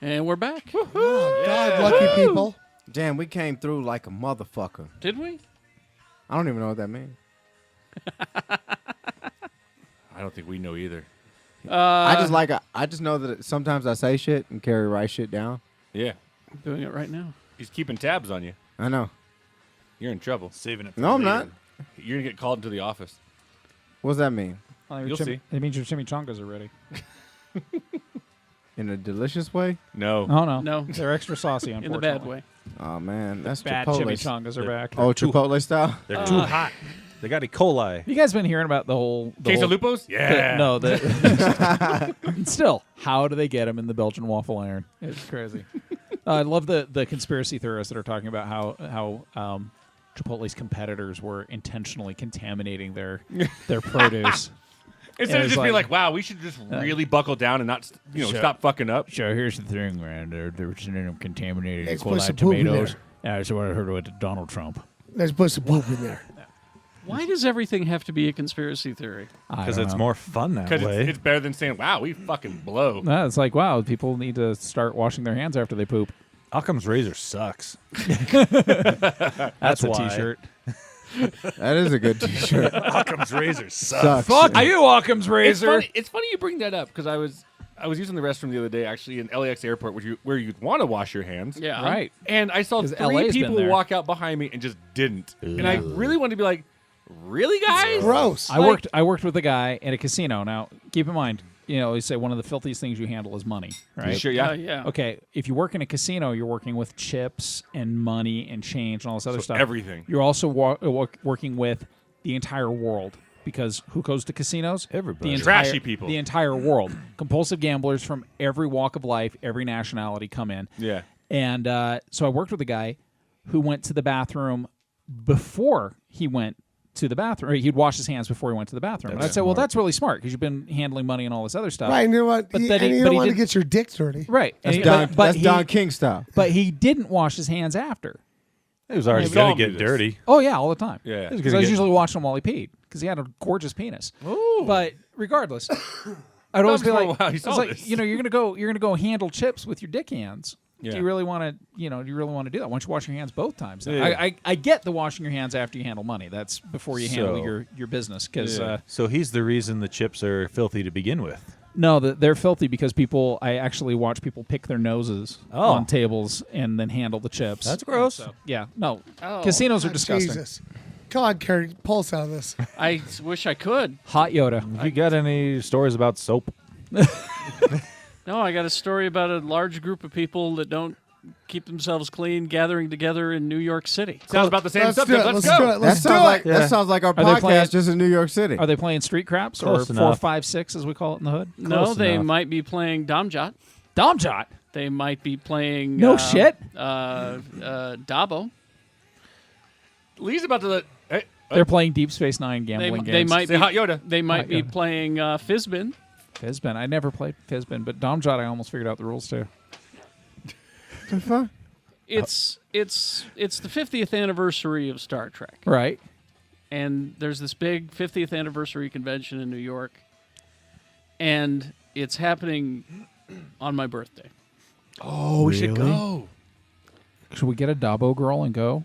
And we're back. Oh, God, lucky people. Damn, we came through like a motherfucker. Did we? I don't even know what that means. I don't think we know either. I just know that sometimes I say shit and Kerry writes shit down. Yeah. I'm doing it right now. He's keeping tabs on you. I know. You're in trouble. Saving it for No, I'm later. not. You're going to get called into the office. What does that mean? You'll see. It means your chimichangas are ready. In a delicious way? No. Oh, no. No. They're extra saucy, In unfortunately. the bad way. Oh, man. That's Bad Chipotle. chimichangas are back. Oh, Chipotle style? They're too hot. They got E. coli. You guys been hearing about the whole... Quesalupos? Yeah. Still, how do they get them in the Belgian waffle iron? It's crazy. I love the conspiracy theorists that are talking about how Chipotle's competitors were intentionally contaminating their produce. Instead of just being like, wow, we should just really buckle down and not, stop fucking up. So here's the thing, man. They're sending them contaminated Let's E. put coli some poop in tomatoes. That's what I heard with Donald Trump. Let's put some poop in there. Why does everything have to be a conspiracy theory? Because it's more fun that Because way. it's better than saying, wow, we fucking blow. No, it's like, wow, people need to start washing their hands after they poop. Occam's razor sucks. That's a why. T-shirt. That is a good T-shirt. Occam's razor sucks. Sucks. Fuck you, Occam's razor. It's funny you bring that up because I was using the restroom the other day, actually, in LAX airport, where you'd want to wash your hands. Yeah. Right. And I saw 'Cause three LA's been people there. walk out behind me and just didn't. And I really wanted to be like, really, guys? Gross. I worked with a guy at a casino. Now, keep in mind, they say one of the filthiest things you handle is money, right? Sure, yeah. Yeah. Okay, if you work in a casino, you're working with chips and money and change and all this other stuff. everything. You're also working with the entire world because who goes to casinos? Everybody. Trashy people. The entire world. Compulsive gamblers from every walk of life, every nationality come in. Yeah. And so I worked with a guy who went to the bathroom before he went to the bathroom. Or he'd wash his hands before he went to the bathroom. And I'd say, well, that's really smart because you've been handling money and all this other stuff. Right, and you know what? But You then he- don't but he want to did- get your dick dirty. Right. That's And Don, but Don King style. But he didn't wash his hands after. It was already We saw going him to do get this. dirty. Oh, yeah, all the time. Yeah. Because I was usually watching him while he peed because he had a gorgeous penis. Ooh. But regardless, I'd always be for a like, while, you I saw was like, this. you're gonna go handle chips with your dick hands. Yeah. Do you really want to, do you really want to do that? Why don't you wash your hands both times? Yeah. I get the washing your hands after you handle money. That's before you handle So- your business. Because So he's the reason the chips are filthy to begin with. no, they're filthy because I actually watch people pick their noses on tables and then handle the chips. That's gross. So, yeah, no, Oh. casinos are Ah, disgusting. Jesus. Come on, Kerry, pull us out of this. I wish I could. Hot Yoda. Have you got any stories about soap? No, I got a story about a large group of people that don't keep themselves clean gathering together in New York City. Sounds about the same Let's do subject. it. Let's Let's go. do it. Let's do it. That sounds like our Are they playing- podcast just in New York City. Are they playing street craps Close or enough. 4, 5, 6 as we call it in the hood? No, Close they enough. might be playing Domjot. Domjot. They might be playing No shit. Dabo. Lee's about to let. Hey, They're playing Deep Space Nine They, gambling they games. might say be Hot Yoda. They might Hot be Yoda. playing Fizbin. Fizbin. I never played Fizbin, but Domjot I almost figured out the rules too. It's the 50th anniversary of Star Trek, Right. and there's this big 50th anniversary convention in New York, and it's happening on my birthday. Oh, we should go. Should we get a Dabo Girl and go?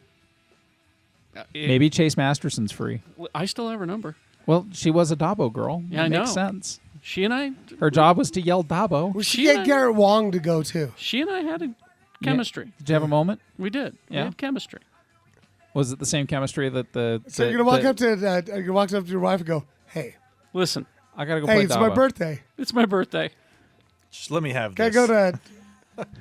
Maybe Chase Masterson's free. I still have her number. Well, she was a Dabo Girl. Yeah, I It makes know. sense. She and I. Her job was to yell Dabo. We should She and get I- Garrett Wong to go, too. She and I had a chemistry. Did you have a moment? We did. We Yeah. had chemistry. Was it the same chemistry that the? So you're going to walk up to your wife and go, hey, Listen, I gotta go hey, play it's Dabo. my birthday. it's my birthday. Just let me have Can I this. go to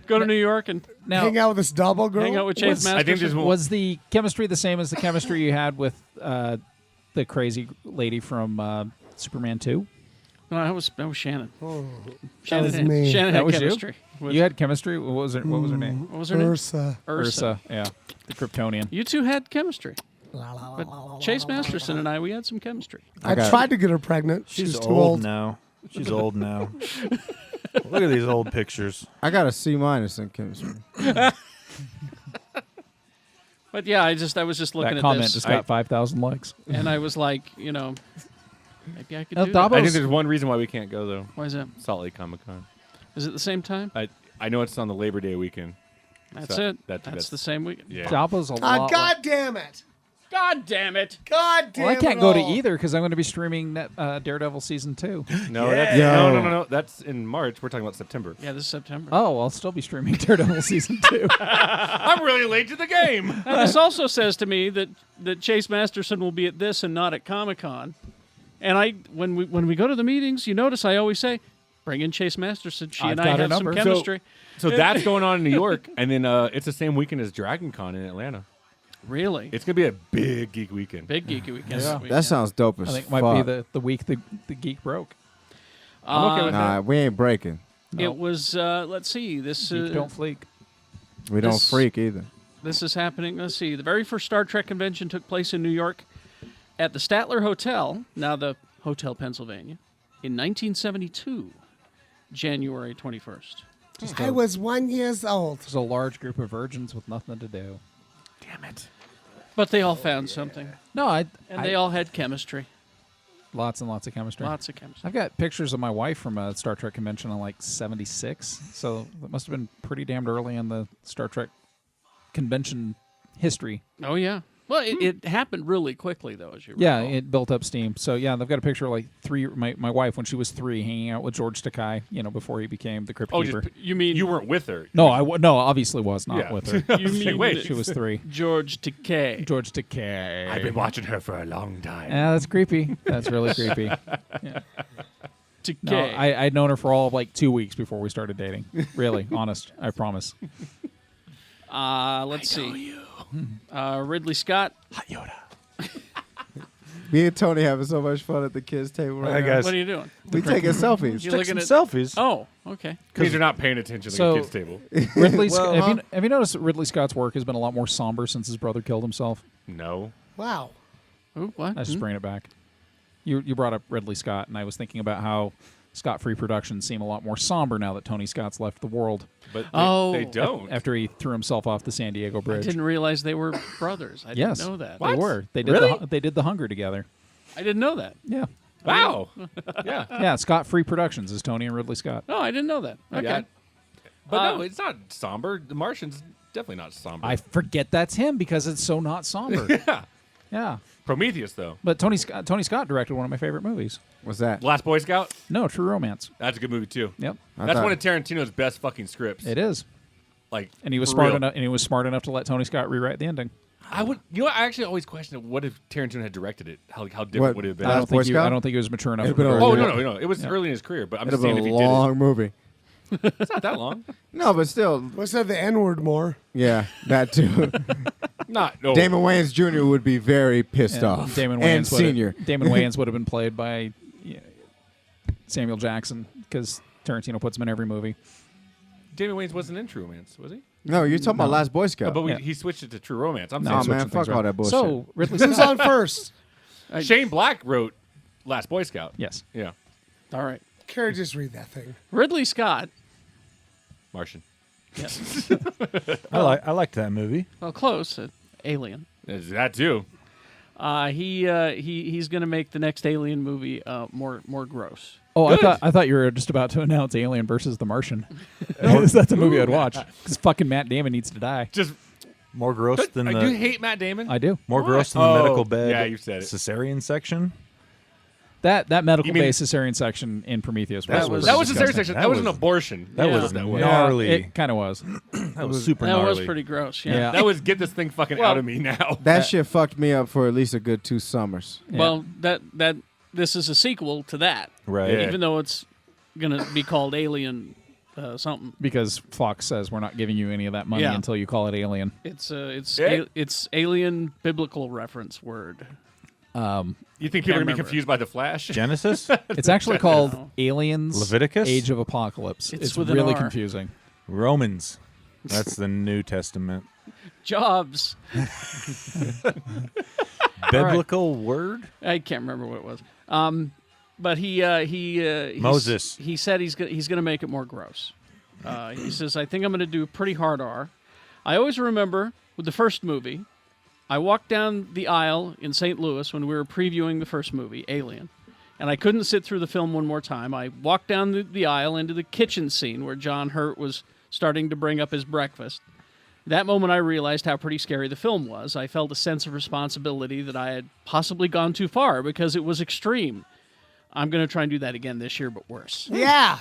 Go to New York and Now, hang out with this Dabo girl? hang out with Chase I think there's Masterson. one. was the chemistry the same as the chemistry you had with the crazy lady from Superman 2? No, that was Shannon. That was me. Shannon That had was you? chemistry. With- You had chemistry. What was her name? what was her name? Ursa. Ursa. Yeah, the Kryptonian. You two had chemistry. But Chase Masterson and I, we had some chemistry. I tried to get her pregnant. She's She's too old old. now. She's old now. Look at these old pictures. I got a C- in chemistry. But yeah, I was just looking That at comment this, just got 5,000 likes. and I was like, maybe I could No, do Dabo- that. I think there's one reason why we can't go though. Why is that? Salt Lake Comic Con. Is it the same time? I I know it's on the Labor Day weekend. That's So it. that's- That's the same weekend. Yeah. Dabo's a lot. God damn it! God damn it! God damn it! Well, I can't go to all. either because I'm going to be streaming Daredevil season 2. No, no. That's in March. We're talking about September. Yeah, this is September. Oh, I'll still be streaming Daredevil season 2. I'm really late to the game. Now, this also says to me that Chase Masterson will be at this and not at Comic-Con. And when we go to the meetings, you notice I always say, bring in Chase Masterson. She and I've I got her have some number. chemistry. So that's going on in New York, and then it's the same weekend as Dragon Con in Atlanta. Really? It's gonna be a big geek weekend. Big geeky weekend. Yeah. That sounds dope as I think it fuck. might be the week the geek broke. I'm okay with Nah, we ain't breaking. It was, let's see, this Geek don't fleek. We don't This- freak either. This is happening. Let's see. The very first Star Trek convention took place in New York at the Statler Hotel, now the Hotel Pennsylvania, in 1972, January 21st. I was 1 year old. There's a large group of virgins with nothing to do. Damn it. But they all found something, No, and they all had chemistry. lots and lots of chemistry. Lots of chemistry. I've got pictures of my wife from a Star Trek convention in like 76, so that must have been pretty damned early in the Star Trek convention history. Oh, yeah. Well, it happened really quickly, though, as you Yeah, recall. it built up steam. So yeah, they've got a picture of like my wife when she was 3, hanging out with George Takei, before he became the Crypt Oh, Keeper. You mean You weren't with her. No, obviously was not Yeah. with her. You mean wait. She was 3. George Takei? George Takei. I've been watching her for a long time. Yeah, that's creepy. That's really creepy. Takei. No, I'd known her for all of like 2 weeks before we started dating. Really, honest. I promise. Let's see. Ridley Scott. Me and Tony having so much fun at the kids' table right I now. guess. What are you doing? We taking selfies. You Took looking some at selfies. Oh, okay. Because you're not paying attention to So- the kids' table. Ridley, Well, have you noticed that Ridley Scott's work has been a lot more somber since his brother killed himself? No. Wow. Ooh, what? I was just bringing it back. You brought up Ridley Scott, and I was thinking about how Scott-free productions seem a lot more somber now that Tony Scott's left the world But Oh. they don't. after he threw himself off the San Diego I Bridge. didn't realize they were brothers. I Yes. didn't know that. They were. They did Really? they did The Hunger together. I didn't know that. Yeah. Wow. Yeah. Yeah, Scott-free productions is Tony and Ridley Scott. No, I didn't know that. Okay. Yeah. But no, it's not somber. The Martian's definitely not somber. I forget that's him because it's so not somber. yeah. Yeah. Prometheus, though. But Tony Scott directed one of my favorite movies. What's that? Last Boy Scout. No, True Romance. That's a good movie too. Yep. That's thought- one of Tarantino's best fucking scripts. It is. Like, And he was for smart real. enough and he was smart enough to let Tony Scott rewrite the ending. I would. You know, I actually always questioned what if Tarantino had directed it. How different What? would it have been? I Boy Scout? don't think he was mature enough. It'd to been a- direct Oh it. no! It was early in his career, but I'm It'd just have saying been if a he long movie. did it, it's not that long. No, but still, Let's have the N-word more. yeah, that too. Not no. Damon Wayans Jr. would be very pissed Yeah, off. Damon and Wayans Senior. Damon Wayans would have been played by Samuel Jackson because Tarantino puts him in every movie. Damon Wayans wasn't in True Romance, was he? No, you're talking about Last Boy Scout. But Yeah. he switched it to True Romance. I'm No, Nah, saying man, switching fuck things all around. that bullshit. So Ridley Who's Scott. on first? Shane Black wrote Last Boy Scout. Yes. Yeah. All right. Carrie, just read that thing. Ridley Scott. Martian. Yes. I liked that movie. Well, close. Alien. There's that too. He's going to make the next Alien movie more gross. Oh, Good. I thought you were just about to announce Alien versus The Martian. That's a movie I'd watch because fucking Matt Damon needs to die. Just More gross than do the you hate Matt Damon? I do. more Why? gross than the Oh, medical bed. yeah, you said it. Cesarean section. That medical You mean- base cesarean section in Prometheus That was- that was a disgusting. serious section. That That was an was- abortion. That Yeah. was That was. gnarly. It kind of was. That was super That gnarly. was pretty gross. Yeah. Yeah. That was get this thing fucking Well- out of me now. that shit fucked me up for at least a good 2 summers. Yeah. Well, that this is a sequel to that. right. Yeah. Even though it's going to be called Alien something. Because Fox says we're not giving you any of that money Yeah. until you call it Alien. It's Yeah. it's alien biblical reference word. You think people are gonna be remember. confused by the Flash? Genesis, It's actually called Aliens Leviticus? Age of Apocalypse. It's It's with an really R. confusing. Romans. That's the New Testament. Jobs. Biblical word. I can't remember what it was. But he Moses. He said he's gonna make it more gross. He says, I think I'm gonna do a pretty hard R. I always remember with the first movie, I walked down the aisle in St. Louis when we were previewing the first movie, Alien, and I couldn't sit through the film one more time. I walked down the aisle into the kitchen scene where John Hurt was starting to bring up his breakfast. That moment I realized how pretty scary the film was. I felt a sense of responsibility that I had possibly gone too far because it was extreme. I'm going to try and do that again this year, but worse. Yeah.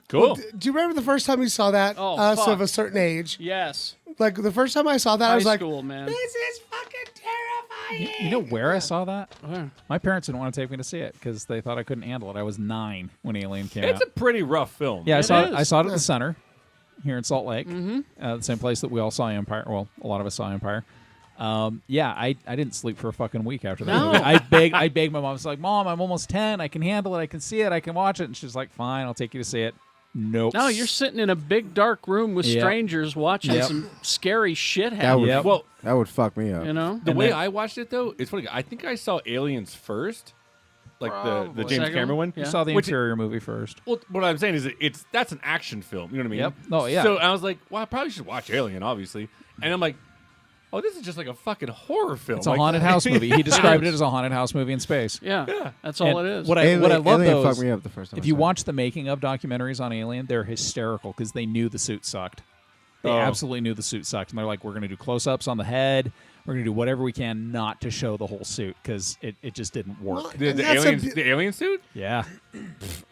Cool. Do you remember the first time you saw that? Oh, Us fuck. of a certain age. Yes. Like the first time I saw that, I High was like, school, man. "This is fucking terrifying." You know where I saw that? Where? My parents didn't want to take me to see it because they thought I couldn't handle it. I was 9 when Alien came It's out. a pretty rough film. Yeah, I It saw is. I saw it at the Center here in Salt Lake, the same place that we all saw Empire. Well, a lot of us saw Empire. Yeah, I didn't sleep for a fucking week after that No. movie. I begged my mom. I was like, Mom, I'm almost 10. I can handle it. I can see it. I can watch it. And she's like, fine, I'll take you to see it. Nope. No, you're sitting in a big dark room with Yep. strangers watching Yep. some scary shit That happen. would, Yep. Well, that would fuck me up. You know? the And way then- I watched it though, it's funny. I think I saw Aliens first, like the Probably. James Second Cameron one? one. Yeah. You saw the Which- Interior movie first. Well, what I'm saying is that's an action film. You know what I mean? Yep. Oh, yeah. So I was like, well, I probably should watch Alien, obviously. And I'm like, oh, this is just like a fucking horror film. It's a Like- haunted house movie. He described it as a haunted house movie in space. Yeah, that's all And it is. What I Alien, love Alien though fucked is me up the first time. if I you saw it. watch the making of documentaries on Alien, they're hysterical because they knew the suit sucked. They Oh. absolutely knew the suit sucked, and they're like, "We're going to do close-ups on the head. We're going to do whatever we can not to show the whole suit because it just didn't work." the And that's the alien suit. Yeah.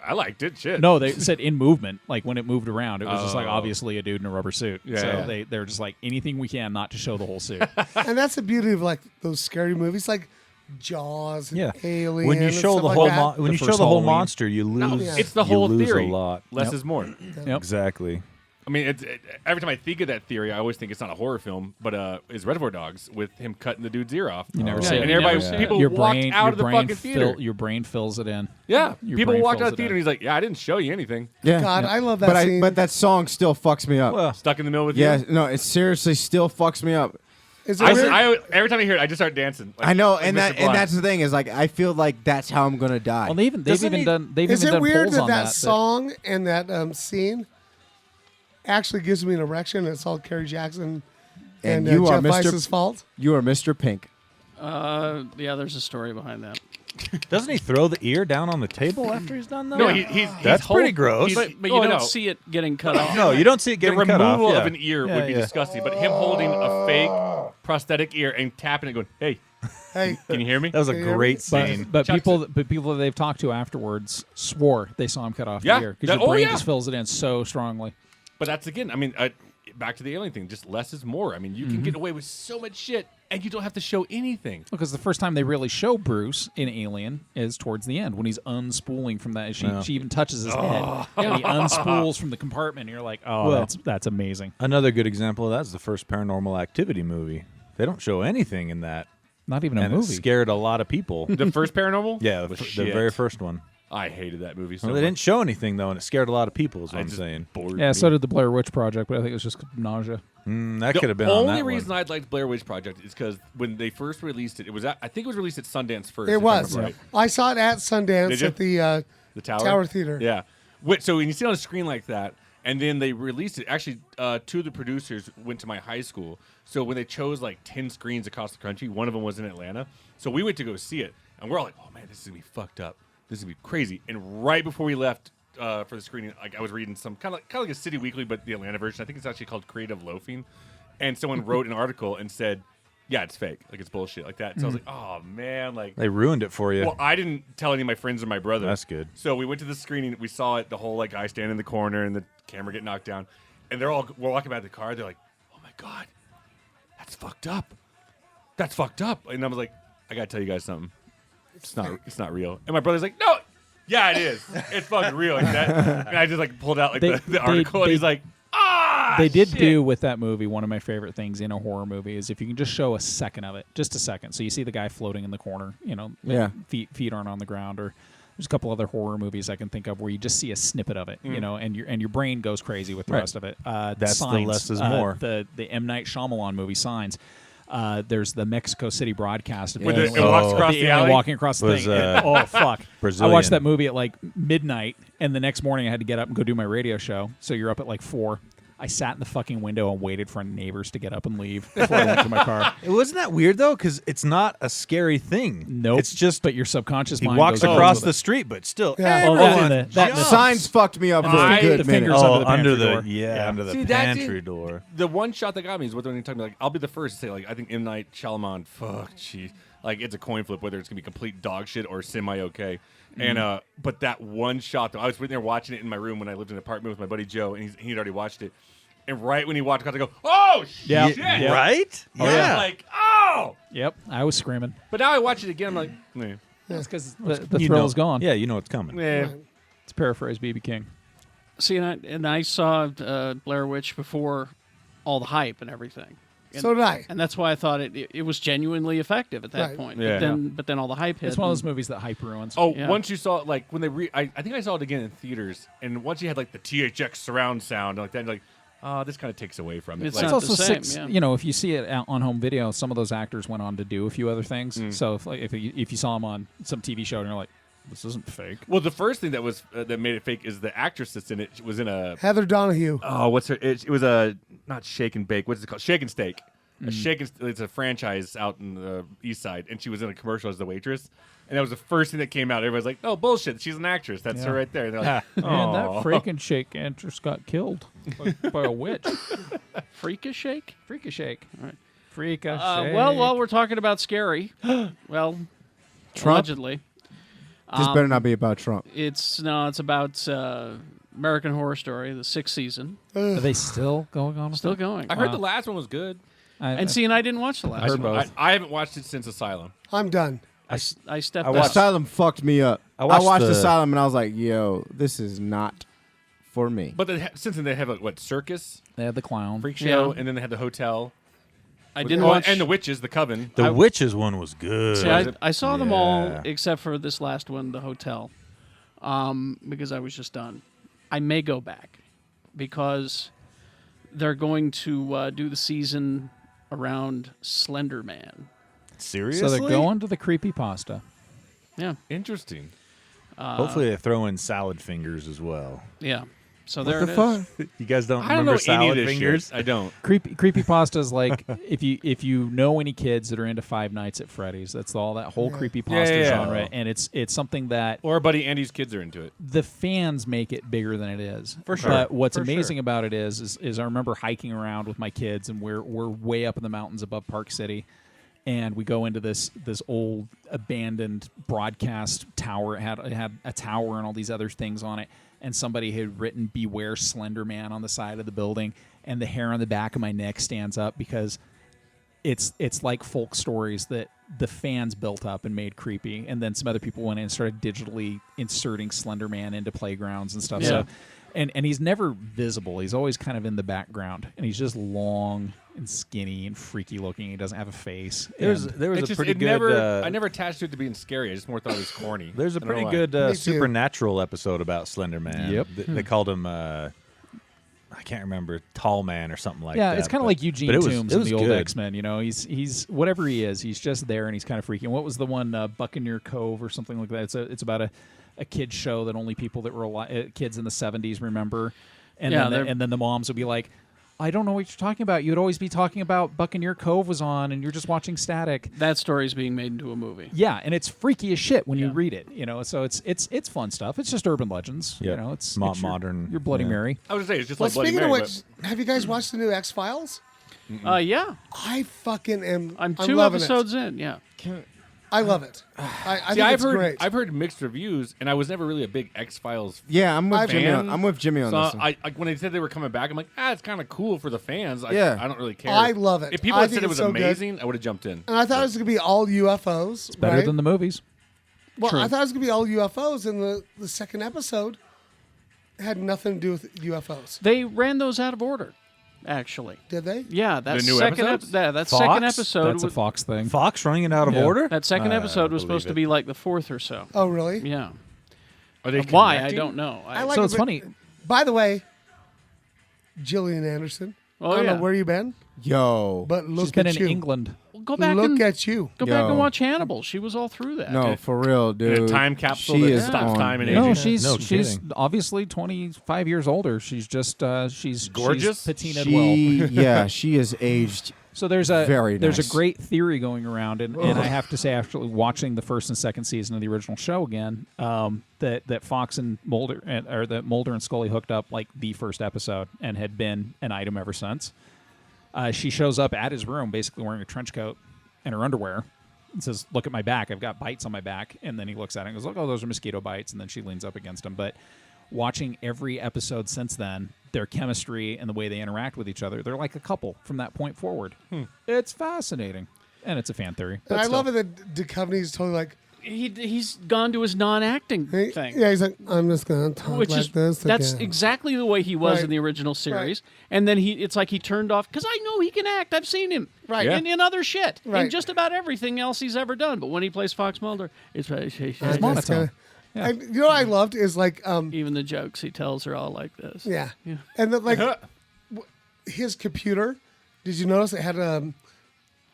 I liked it. Shit. No, they said in movement, like when it moved around, it was just like Oh. obviously a dude in a rubber suit. Yeah, so yeah. they're just like anything we can not to show the whole suit. And that's the beauty of like those scary movies, like Jaws, and Yeah. Alien. When you and show stuff the like whole that. when The you show first the whole Halloween. monster, you lose. yeah. It's the whole you lose theory. a lot. Less Yep. is more. Yep. Exactly. I mean, every time I think of that theory, I always think it's not a horror film, but is Reservoir Dogs with him cutting the dude's ear off. You never Oh. see it. And You everybody, never see it. people Your walked brain, out your of the brain fucking theater. your brain fills it in. Yeah, your people brain walked fills out of the it theater, in. and he's like, "Yeah, I didn't show you anything." Yeah. God, I love that but scene. but that song still fucks me up. Well, Stuck in the middle with yeah, you. no, it seriously still fucks me up. Is it weird? Every time I hear it, I just start dancing. Like, I know, like and Mr. that's Blunt. the thing is like I feel like that's how I'm gonna die. Well, they've Doesn't even he- done Is it done weird polls that on that that. song and that scene actually gives me an erection? It's all Kerry Jackson And and you are Jeff Mr. Weiss's fault. You are Mr. Pink. Yeah, there's a story behind that. doesn't he throw the ear down on the table after he's done though? No, he's That's pretty gross. But you Oh, don't no. see it getting cut off. No, you don't see it The getting removal cut off. of yeah. an ear Yeah, would be yeah. disgusting, but him holding a fake prosthetic ear and tapping it, going, "Hey, Hey, can you hear me?" That was a Yeah, yeah. great scene. But Chucks people that they've talked to afterwards swore they saw him cut off Yeah, the ear because that- your oh, brain yeah. just fills it in so strongly. But that's again, I mean, back to the alien thing. Just less is more. I mean, you can get away with so much shit, and you don't have to show anything. Because the first time they really show Bruce in Alien is towards the end when he's unspooling from that. She even touches his head and he unspools from the compartment. And you're like, oh, Well- that's amazing. Another good example of that is the first Paranormal Activity movie. They don't show anything in that, Not even a and it movie. scared a lot of people. The first Paranormal, Yeah, was the shit. very first one. I hated that movie so Well, they much. didn't show anything though, and it scared a lot of people. Is what I I'm just saying. bored Yeah, me. so did the Blair Witch Project, but I think it was just nausea. That The could have been on only that reason one. I'd liked Blair Witch Project is because when they first released it, it was I think it was released at Sundance first. it if I was. remember right. I saw it at Did Sundance you? at the The Tower. Tower Theater. Yeah. So when you see it on a screen like that, and then they released it. Actually, two of the producers went to my high school. So when they chose like 10 screens across the country, one of them was in Atlanta. So we went to go see it, and we're all like, "Oh man, this is gonna be fucked up. This is gonna be crazy." And right before we left for the screening, like I was reading some kind of like a City Weekly, but the Atlanta version. I think it's actually called Creative Loafing, and someone wrote an article and said, "Yeah, it's fake. Like it's bullshit like that." So I was like, "Oh man, like." They ruined it for you. Well, I didn't tell any of my friends or my brother. That's good. So we went to the screening. We saw it. The whole like guy standing in the corner and the camera get knocked down, and we're walking by the car. They're like, "Oh my god, that's fucked up. That's fucked up." And I was like, "I gotta tell you guys something. It's not real." And my brother's like, "No, yeah, it is. It's fucking real." Like that. And I just like pulled out like the article, and he's like, "Ah." They did shit." do with that movie one of my favorite things in a horror movie is if you can just show a second of it, just a second. So you see the guy floating in the corner, Yeah. feet aren't on the ground, or there's a couple other horror movies I can think of where you just see a snippet of it, and your brain goes crazy with the Right. rest of it. That's the Signs, less is more. The M. Night Shyamalan movie Signs. There's the Mexico City broadcast of With the it alien- walks across the alley? walking across the Was, thing. Oh fuck! I Brazilian. watched that movie at like midnight, and the next morning I had to get up and go do my radio show. So you're up at like 4. I sat in the fucking window and waited for neighbors to get up and leave before I went to my car. It wasn't that weird though, because it's not a scary thing. Nope. It's just but your subconscious he mind walks goes across with the it. street, but still, Yeah. Oh, everyone that jumps. Signs fucked me up for a good the minute. fingers Oh, under the under pantry the door. under the See, that pantry didn't- door. The one shot that got me is when you're talking about, like, I'll be the first to say, like, I think M. Night Shyamalan, fuck, gee. Like, it's a coin flip whether it's going to be complete dog shit or semi-okay. And, but that one shot, though, I was sitting there watching it in my room when I lived in an apartment with my buddy Joe, and he'd already watched it. And right when he walked across, I go, oh, Yeah. shit. Yeah. Right? I was like, oh. Yep, I was screaming. But now I watch it again, I'm like, nah. That's because the You thrill's know- gone. Yeah, you know it's coming. Nah. Let's paraphrase B.B. King. See, and I saw Blair Witch before all the hype and everything. And, So did I. and that's why I thought it was genuinely effective at that Right. point. Yeah. But then all the hype hit. It's one of those and- movies that hype ruins. Oh, Yeah. once you saw it, like, when I think I saw it again in theaters, and once you had, like, the THX surround sound, like that, like, oh, this kind of takes away from it. It's Like, It's not also the same, six. yeah. You know, if you see it out on home video, some of those actors went on to do a few other things. Mm. So if you saw them on some TV show and you're like, this isn't fake. well, the first thing that was that made it fake is the actress that's in it was in a Heather Donahue. what's her? It was a not Shake and Bake. What's it called? Shake and Steak. A Shake and it's a franchise out in the East Side, and she was in a commercial as the waitress. And that was the first thing that came out. Everybody's like, "Oh, bullshit! She's an actress. That's her Yeah. right there." And they're like, And "Oh, that freaking shake actress got killed by a witch. Freakish Shake? Freaka shake. Right. Freaka shake. Well, while we're talking about scary, well, allegedly. This better not be about Trump. It's about American Horror Story, the 6th season. Are they still going on? with Still that? going. I heard Wow. the last one was good. And see, and I didn't watch the last heard one. both. I haven't watched it since Asylum. I'm done. I stepped I out. watched- Asylum fucked me up. I I watched watched the- Asylum and I was like, yo, this is not for me. But since then they have like, what circus, They had the clown. freak show, Yeah. and then they had the hotel. I didn't Oh, watch. and the witches, the coven. The Witches one was good. See, I saw them all Yeah. except for this last one, the hotel, because I was just done. I may go back because they're going to do the season around Slender Man. Seriously? So they're going to the creepypasta. Yeah, Interesting. Hopefully they throw in salad fingers as well. yeah. So there What it the is. fuck? You guys don't I don't remember know any salad of this fingers? shit. I don't. Creepypasta is like if you know any kids that are into Five Nights at Freddy's, that's all that whole creepypasta Yeah. genre, and it's something that Or our buddy Andy's kids are into it. the fans make it bigger than it is. For sure. But what's For amazing sure. about it is I remember hiking around with my kids, and we're way up in the mountains above Park City, and we go into this old abandoned broadcast tower. It had a tower and all these other things on it, and somebody had written "Beware Slender Man" on the side of the building, and the hair on the back of my neck stands up because it's like folk stories that the fans built up and made creepy, and then some other people went in and started digitally inserting Slender Man into playgrounds and stuff. Yeah. So, and he's never visible. He's always kind of in the background, and he's just long and skinny and freaky looking. He doesn't have a face. There was And- a It's just, pretty it good. never, I never attached to it to being scary. I just more thought it was corny. There's a I don't know pretty why. good Me too. supernatural episode about Slender Man. Yep. They called him. I can't remember, Tall Man or something like yeah, that. it's kind of but- like Eugene but it was- Toombs it in was the old good. X-Men. You know, he's whatever he is. He's just there, and he's kind of freaky. And what was the one Buccaneer Cove or something like that? It's about a kids show that only people that were kids in the 70s remember. And Yeah, then the moms would be like, I don't know what you're talking about. You'd always be talking about Buccaneer Cove was on, and you're just watching static. That story is being made into a movie. Yeah, and it's freaky as shit when you Yeah. read it. You know, so it's fun stuff. It's just urban legends. Yeah. You know, it's Mo- your- modern, Your Bloody yeah. Mary. I was gonna say it's just Well, like Bloody speaking Mary, of which, have you guys watched the new X Files? Yeah, I fucking am. I'm 2 loving episodes in. Yeah, I love it. I See, think it's I've great. heard mixed reviews, and I was never really a big X Files Yeah, I'm with Jimmy. fan. I'm with Jimmy on So this one. when they said they were coming back, I'm like, it's kind of cool for the fans. Yeah. I don't really care. I love it. If people I had think said it it's was so good. amazing, I would have jumped in. and I thought it was going to be all UFOs. Better right? than the movies. Well, True. I thought it was going to be all UFOs, and the second episode had nothing to do with UFOs. they ran those out of order. Actually, Did they? yeah, that The new second episodes? that Fox? second episode That's a was, Fox thing. Fox running it out of Yeah. order? that second I episode was believe supposed to it. be like the 4th or so. Oh, really? Yeah, Are they why I connecting? don't know. I like So it, it's but- funny. By the way, Gillian Anderson. Oh, I don't yeah. know where you been, Yo, but look She's been at in you. England. Go back Look and at you. go back Yo. and watch Hannibal. She was all through that. No, for real, In dude. a time capsule She that is stops on- time and Yeah. No, aging. No she's kidding. obviously 25 years older. She's just she's Gorgeous? She's patinaed well. Yeah, she is aged. So there's a Very there's nice. a great theory going around, and I have to say, actually watching the first and second season of the original show again, that Fox and Mulder or that Mulder and Scully hooked up like the first episode and had been an item ever since. She shows up at his room basically wearing a trench coat and her underwear and says, "Look at my back. I've got bites on my back." And then he looks at it and goes, "Look, oh, those are mosquito bites." And then she leans up against him. But watching every episode since then, their chemistry and the way they interact with each other, they're like a couple from that point forward. It's fascinating. And it's a fan theory. And I still. love it that Duchovny's totally like, He's gone to his non-acting thing. yeah, he's like, I'm just gonna talk Which like is this. that's again. exactly the way he was Right. in the original series, and then it's like he turned off because I know he can act. I've seen him Right. in other shit, in Right. just about everything else he's ever done. But when he plays Fox Mulder, it's I It's just monotone. kinda- Yeah. And you know what I loved is like, even the jokes he tells are all like this. yeah, Yeah. and then like his computer. Did you notice it had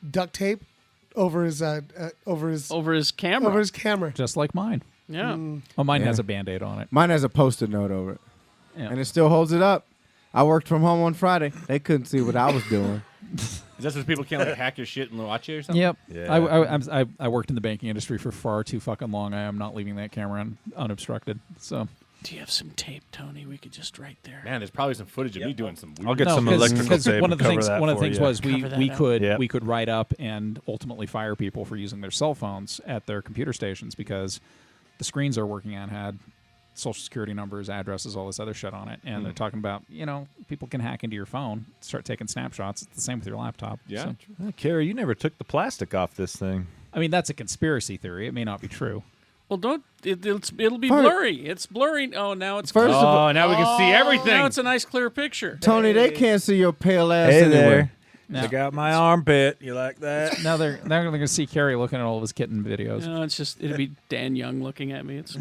duct tape over his Over his camera. over his camera? Just like mine. yeah. Well, mine Yeah. has a Band-Aid on it. Mine has a Post-it note over it, Yeah. and it still holds it up. I worked from home on Friday. They couldn't see what I was doing. Is that so people can't like hack your shit and watch it or something? Yep. Yeah. I worked in the banking industry for far too fucking long. I am not leaving that camera unobstructed. So Do you have some tape, Tony? We could just right there. Man, there's probably some footage of me doing some weird I'll get some because electrical tape one of and the cover things that one of the for things you. was we Cover that we up. could Yep. we could write up and ultimately fire people for using their cell phones at their computer stations because the screens they're working on had social security numbers, addresses, all this other shit on it, and they're talking about people can hack into your phone, start taking snapshots. It's the same with your laptop. Yeah. So, Carrie, you never took the plastic off this thing. I mean that's a conspiracy theory. It may not be true. Well, don't. It'll be First- blurry. It's blurry. Oh, now it's First clear. of all- Oh, now we can see everything. Now it's a nice clear picture. Tony, they can't see your pale ass Hey anywhere. there. Now- Check out my armpit. You like that? Now they're going to see Kerry looking at all of his kitten videos. No, it's just it'll be Dan Young looking at me. It's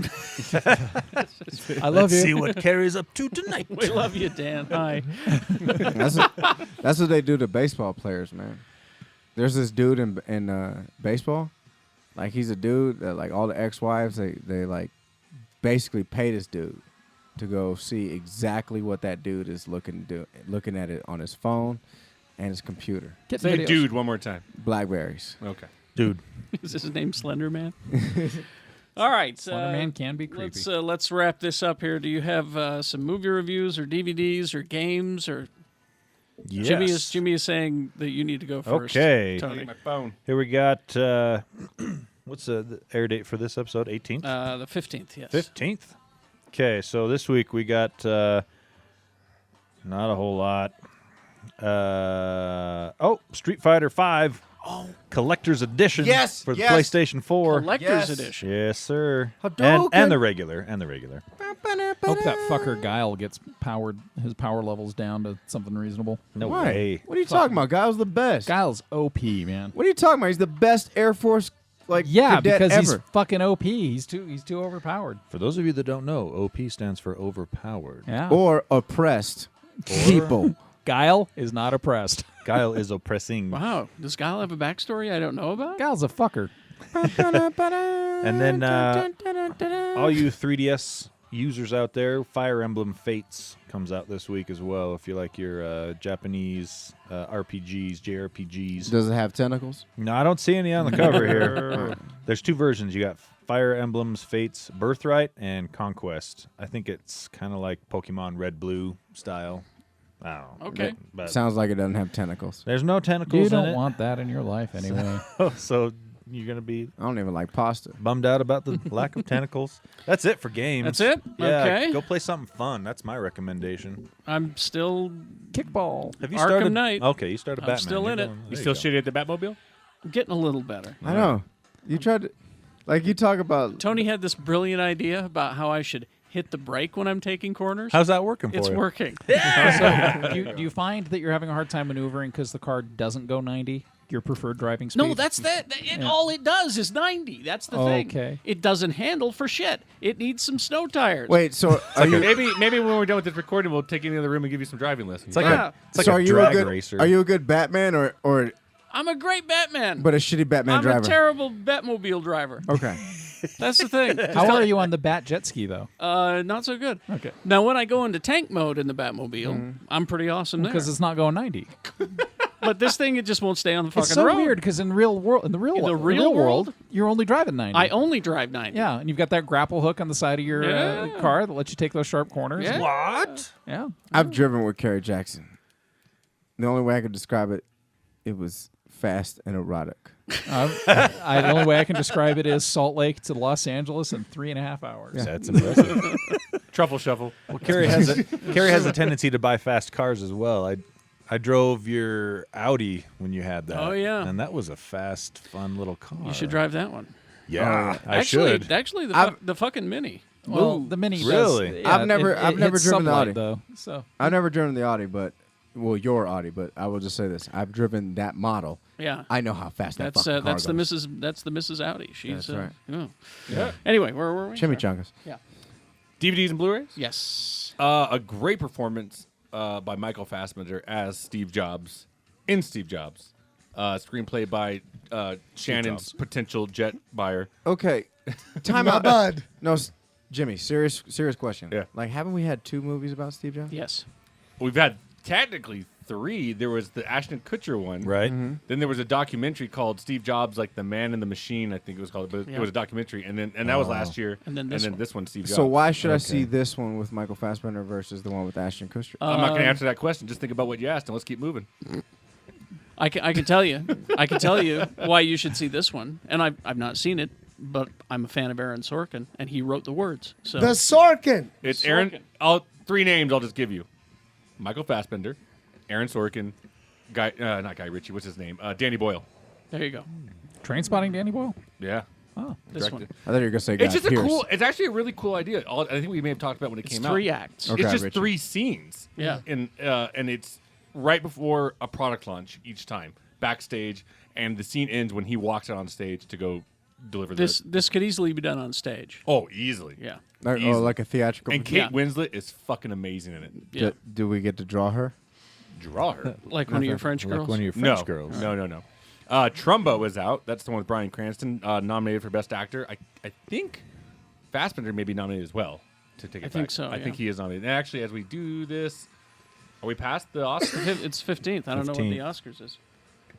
I love Let's you. see what Carrie's up to tonight. we love you, Dan. Hi. That's what they do to baseball players, man. There's this dude in baseball. Like he's a dude that like all the ex-wives they like basically pay this dude to go see exactly what that dude is looking at it on his phone and his computer. Kitten Say videos. dude one more time. Blackberries. Okay. Dude. Is his name Slender Man? All right. Slender Man can be creepy. Let's wrap this up here. Do you have some movie reviews or DVDs or games or? Yes. Jimmy is saying that you need to go first. Okay. Tony. My phone. Here we got, what's the air date for this episode? 18th? The 15th. Yes. 15th? Okay, so this week we got not a whole lot. Street Fighter 5. Collector's Edition Yes, for the yes. Oh, PlayStation 4. Collector's Yes. edition. Yes, sir. Hadouken. And the regular. Hope that fucker Guile gets his power levels down to something reasonable. No Why? way. What are you talking about? Guile's the best. Guile's OP, man. What are you talking about? He's the best Air Force Yeah, cadet because he's ever. fucking OP. He's too overpowered. For those of you that don't know, OP stands for overpowered. Yeah. Or oppressed people. Guile is not oppressed. Guile is oppressing. Wow. Does Guile have a backstory I don't know about? Guile's a fucker. And then all you 3DS users out there, Fire Emblem Fates comes out this week as well. If you like your Japanese RPGs, JRPGs. Does it have tentacles? No, I don't see any on the cover here. There's two versions. You got Fire Emblems Fates Birthright and Conquest. I think it's kind of like Pokemon Red Blue style. I don't know. Okay. But Sounds like it doesn't have tentacles. there's no You tentacles in don't it. want that in your life anyway. So you're going to be I don't even like pasta. bummed out about the lack of tentacles. That's it for games. That's it? Yeah, Okay. go play something fun. That's my recommendation. I'm still Kickball. Have you Arkham started? Knight. Okay, you started I'm Batman. still You're in it. going- You there still go. shitty at the Batmobile? getting a little better. I know. You tried to, like you talk about. Tony had this brilliant idea about how I should hit the brake when I'm taking corners. How's that working for It's you? working. So, do you find that you're having a hard time maneuvering because the car doesn't go 90? Your preferred driving speed? No, that's all it does is 90. That's the thing. Okay. It doesn't handle for shit. It needs some snow tires. Wait, so are you? Maybe when we're done with this recording, we'll take you into the room and give you some driving lessons. It's like Yeah. a, it's like so a are you drag a good? racer. Are you a good Batman or I'm a great Batman. But a shitty Batman I'm driver. a terrible Batmobile driver. Okay. That's the thing. How are you on the Bat jet ski though? Not so good. Okay. Now, when I go into tank mode in the Batmobile, I'm pretty awesome there. Because it's not going 90. But this thing, it just won't stay on the fucking It's so road. weird because in the real real world, world, you're only driving 90. I only drive 90. Yeah, and you've got that grapple hook on the side of your Yeah. car that lets you take those sharp corners. Yeah. What? Yeah. I've driven with Kerry Jackson. The only way I could describe it, it was fast and erotic. The only way I can describe it is Salt Lake to Los Angeles in 3.5 hours. That's impressive. Truffle shuffle. Well, Kerry has a tendency to buy fast cars as well. I drove your Audi when you had that. Oh, yeah. And that was a fast, fun little car. You should drive that one. Yeah, I actually, should. Actually, I've- the fucking Mini. Well, Ooh. the Mini does. Really? Yeah, I've never hits driven the sublight, Audi. though. So I've never driven the Audi, but your Audi. But I will just say this: I've driven that model. Yeah. I know how fast that That's fucking car that's goes. the Mrs. Audi. She's That's right. oh. Yeah. Anyway, where were we? Chimichangas. Yeah. DVDs and Blu-rays. Yes. A great performance by Michael Fassbender as Steve Jobs in Steve Jobs. Screenplay by Shannon's Jobs. potential jet buyer. Okay, time My out. bud. No, Jimmy. Serious question. Yeah. Like, haven't we had 2 movies about Steve Jobs? Yes. We've had technically 3. There was the Ashton Kutcher one. Right? Then there was a documentary called Steve Jobs, like the Man in the Machine, I think it was called. But Yeah. it was a documentary, and that was last year. And then this one. Steve Jobs. So why should I Okay. see this one with Michael Fassbender versus the one with Ashton Kutcher? I'm not going to answer that question. Just think about what you asked, and let's keep moving. I can tell you. I can tell you why you should see this one. And I've not seen it, but I'm a fan of Aaron Sorkin, and he wrote the words. So The Sorkin. It's Sorkin. Aaron. 3 names I'll just give you: Michael Fassbender, Aaron Sorkin, not Guy Ritchie. What's his name? Danny Boyle. there you go. Train spotting Danny Boyle. Yeah. Oh, This Directed. one. I thought you were gonna say Guy It's just Pearce. a cool. It's actually a really cool idea. I think we may have talked about when it It's came 3 out. acts. Okay. It's just Richie. 3 scenes. Yeah. And it's right before a product launch each time, backstage, and the scene ends when he walks out on stage to go deliver This could easily be done on stage. Oh, easily. Yeah. Like, oh, like a theatrical. And Kate Yeah. Winslet is fucking amazing in it. Yeah. Do we get to draw her? Draw her. Like one of your French Like girls. one of your No. French girls. No. Trumbo is out. That's the one with Bryan Cranston, nominated for Best Actor. I think Fassbender may be nominated as well. To take it I think back. so, I yeah. think he is nominated. And actually, as we do this, are we past the Oscars? It's 15th. I don't know what the 15th. Oscars is.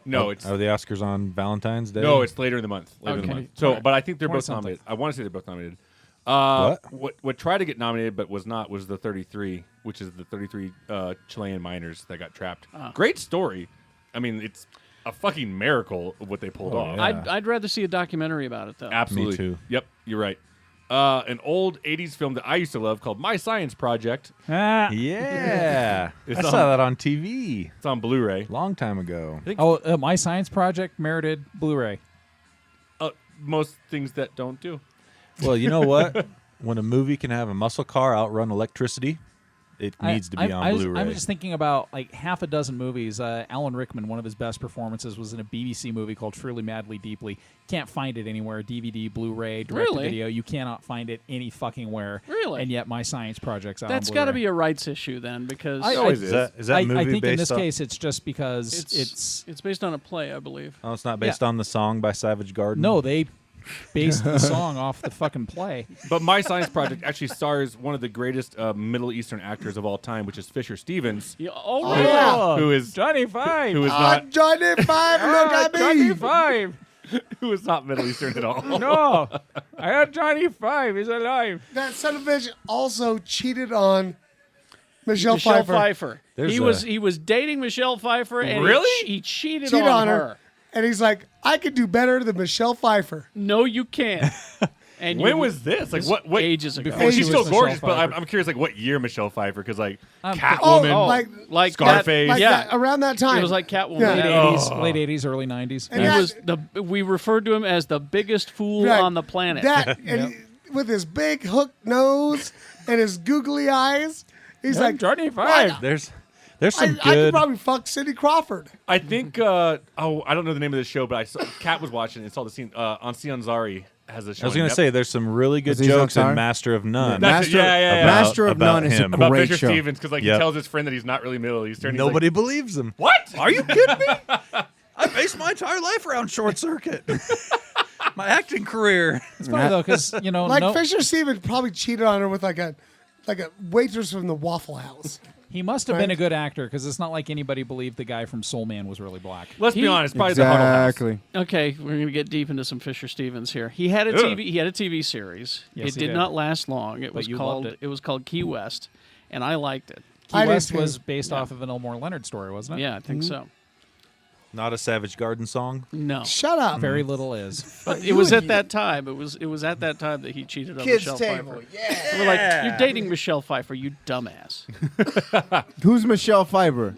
No, it's Are the Oscars on Valentine's Day? no, it's later in the month. Later in the Okay. month. So, Alright. but I think they're both 20-something. nominated. I want to say they're both nominated. What tried to get nominated but was not was the 33, which is the 33 Chilean miners that got trapped. Great story. I mean, it's a fucking miracle of what they pulled Oh, off. yeah. I'd rather see a documentary about it though. Absolutely. Me too. Yep, you're right. An old 80s film that I used to love called My Science Project. Ah. Yeah. It's I on- saw that on TV It's on Blu-ray. long time ago. Oh, My Science Project merited Blu-ray. Most things that don't do. Well, you know what? When a movie can have a muscle car outrun electricity, it needs to be on Blu-ray. I'm just thinking about like half a dozen movies. Alan Rickman, one of his best performances was in a BBC movie called Truly Madly Deeply. Can't find it anywhere. DVD, Bluray, direct-to-video. You cannot find it any fucking where. Really? And yet My Science Project's out That's on got to Blu-ray. be a rights issue then, because always is that I movie think based in this on? case it's just because it's based on a play, I believe. Oh, it's not based on the song by Savage Garden. no, they based the song off the fucking play. But My Science Project actually stars one of the greatest Middle Eastern actors of all time, which is Fisher Stevens, Yeah, oh, Oh, really? yeah. who is Johnny Five. who is not Johnny Five, look at me. Five. who is not Middle Eastern at all. No, I had Johnny Five. He's alive. That son of a bitch also cheated on Michelle Michelle Pfeiffer. Pfeiffer. There's He was dating Michelle Pfeiffer, and Really? he cheated Cheated on on her. And he's like, I could do better than Michelle Pfeiffer. No, you can't. And When you- was this? Like what ages ago? Before Oh, she she's was still Michelle gorgeous, but Pfeiffer. I'm curious, like what year Michelle Pfeiffer? Because like I'm Catwoman, Oh, like Scarface. Like Yeah. that, around that time. It was like Catwoman. Yeah. Late Yeah. 80s, late 80s, early 90s. And He that- was we referred to him as the biggest fool Right. on the planet. That, and with his big hooked nose and his googly eyes, he's like, Johnny Five. "What? There's I some could good. probably fuck Cindy Crawford. I think I don't know the name of the show, but I saw Kat was watching and saw the scene on Sianzari has a show. I was on going to Netflix say there's some really good Aziz jokes in Ansari? Master of None. That's- yeah. Master of About None is a him. about great Fisher show. Stevens because like Yep. he tells his friend that he's not really Middle Eastern. He's Nobody like, believes him. what? Are you kidding me? I based my entire life around Short Circuit. My acting career. It's funny though, because Like Fisher Stevens probably cheated on her with like a waitress from the Waffle House. he must have been Right. a good actor because it's not like anybody believed the guy from Soul Man was really black. Let's be honest, probably the Huddle House. Exactly. Okay, we're going to get deep into some Fisher Stevens here. He had a Ugh. TV. He had a TV series. Yes, it he did did. not last long. It But was you called. loved it. It was called Key West, and I liked it. Key I did West too. was based off of an Elmore Leonard story, wasn't it? Yeah, I think so. Not a Savage Garden song. No, Shut up. Very little is. but it was at that time. It was at that time that he cheated on Michelle Pfeiffer. Yeah. We're like, you're dating Michelle Pfeiffer, you dumbass. Who's Michelle Pfeiffer?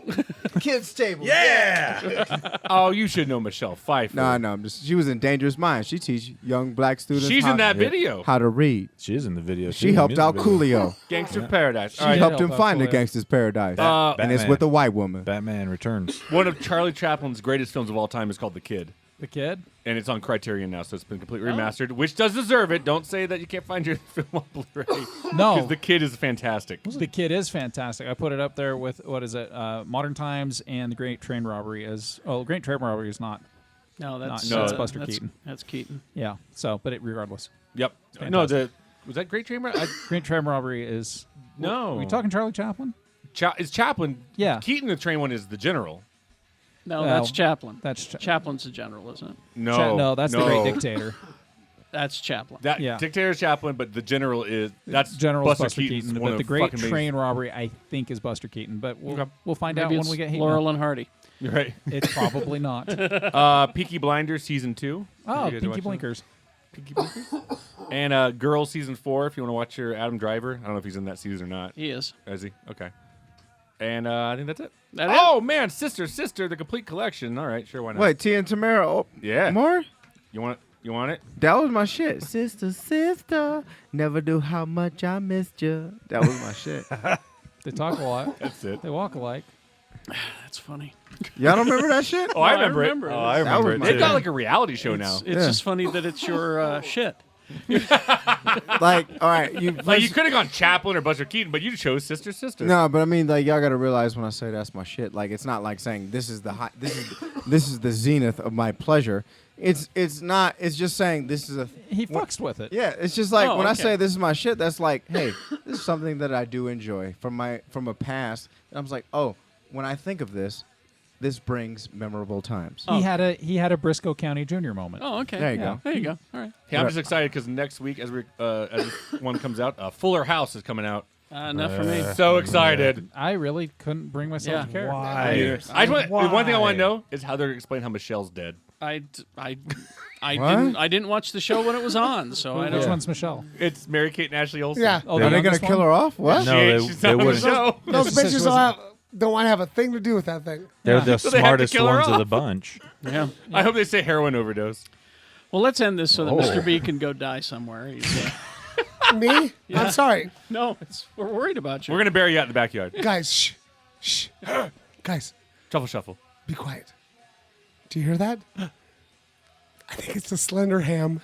Kids table. Yeah. Oh, you should know Michelle Pfeiffer. No. She was in Dangerous Minds. She teach young black students. She's in that video. How to read. She is in the video. She helped out Coolio. Gangster Paradise. She All right. helped him helped out find the Coolio. gangster's paradise, and it's Batman. with a white woman. Batman Returns. One of Charlie Chaplin's greatest films of all time is called The Kid. The kid? And it's on Criterion now, so it's been completely remastered, which does deserve it. Don't say that you can't find your film on Blu-ray. No. Because The Kid is fantastic. The kid is fantastic. I put it up there with, what is it, Modern Times and The Great Train Robbery as... Oh, Great Train Robbery is not. No, that's No, it's Buster Keaton. That's Keaton. Yeah, so, but regardless. Yep. No, was that Great Chamber? Great Train Robbery is... No. Are we talking Charlie Chaplin? It's Chaplin. Yeah. Keaton, the train one, is the general. No, Well, that's Chaplin. That's Chaplin's the general, isn't it? No. no, that's the Great Dictator. That's Chaplin. That Yeah. Dictator is Chaplin, but the general is General Buster, Buster Keaton's Keaton, one but of the Great fucking amazing- Train Robbery, I think, is Buster Keaton. But we'll, Okay. we'll find Maybe out when it's we get Laurel and Hardy. You're right. It's probably not. Peaky Blinders season 2. Oh, You guys Pinky watch that? Blinkers. Peaky Blinkers. And Girls season 4. If you want to watch your Adam Driver, I don't know if he's in that season or not. He is. Is he? Okay. And I think that's it. That it? Oh man, Sister, the complete collection. All right, sure, why not? Wait, Tia and Tamara. Oh, Yeah. more? You want it? You want it? That was my shit. Sister, never knew how much I missed you. That was my shit. They talk a lot. That's it. They walk alike. That's funny. Y'all don't remember that shit? Oh, I No, remember, remember it. it. Oh, I That remember was it my- too. They've got like a reality show now. It's Yeah. just funny that it's your shit. Like, all right, Like you could have gone Chaplin or Buster Keaton, but you chose Sister. No, but I mean, like, y'all gotta realize when I say that's my shit, like, it's not like saying this is the high, this is the zenith of my pleasure. It's not. It's just saying this is a. He fucks with it. Yeah, it's just like Oh, when I okay. say this is my shit. That's like, hey, this is something that I do enjoy from a past. And I was like, oh, when I think of this brings memorable times. He had a Briscoe County Junior moment. Oh, okay. There you go. There you go. All right. Hey, I'm just excited because next week, as this one comes out, Fuller House is coming out. Enough for me. So excited. I really couldn't bring myself Yeah. to care. Why? I just want, the one thing I want to know is how they're explaining how Michelle's dead. I What? didn't watch the show when it was on, so I Which don't. one's Michelle? It's Mary Kate and Ashley Olsen. Yeah. Oh, Are the they gonna youngest kill one? her off? What? No, She's they not on the wouldn't. show. Those His sister bitches don't want to have a thing to do with that thing. They're the So they have to smartest kill her ones of the off. bunch. Yeah. I hope they say heroin overdose. Well, let's end this so that Mr. B can go die somewhere. He's, Me? I'm sorry. no, we're worried about you. We're gonna bury you out in the backyard. Guys, shh. Guys, Shuffle, shuffle. be quiet. Do you hear that? I think it's the slender ham.